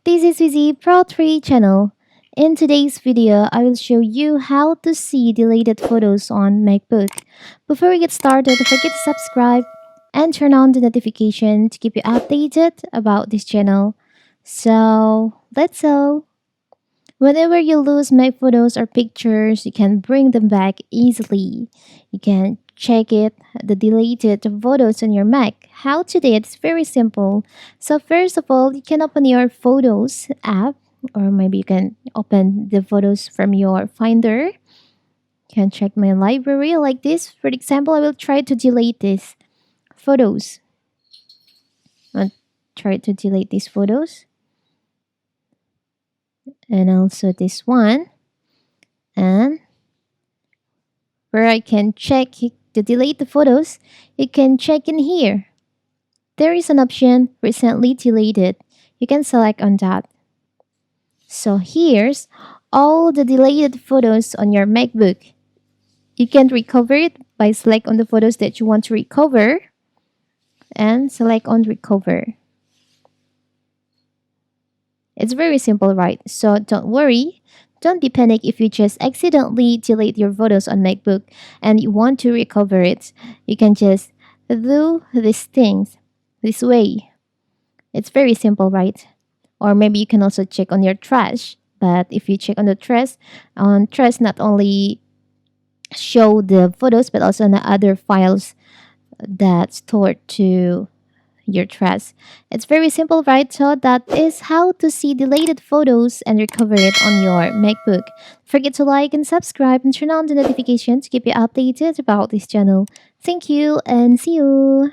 This is Vizi Pro 3 channel. In today's video, I will show you how to see deleted photos on MacBook. Before we get started, don't forget to subscribe and turn on the notification to keep you updated about this channel. So, let's go! Whenever you lose Mac photos or pictures, you can bring them back easily. You can check the deleted photos on your Mac. How to do it is very simple. So first of all, you can open your Photos app, or maybe you can open the photos from your Finder. You can check my library like this. For example, I will try to delete these photos. I'll try to delete these photos. And also this one. And where I can check to delete the photos, you can check in here. There is an option recently deleted. You can select on that. So here's all the deleted photos on your MacBook. You can recover it by select on the photos that you want to recover and select on recover. It's very simple, right? So don't worry. Don't be panicked if you just accidentally delete your photos on MacBook and you want to recover it. You can just do these things this way. It's very simple, right? Or maybe you can also check on your trash. But if you check on the trash, not only show the photos but also the other files that stored to your trash. It's very simple, right? So that is how to see deleted photos and recover it on your MacBook. Forget to like and subscribe and turn on the notification to keep you updated about this channel. Thank you and see you.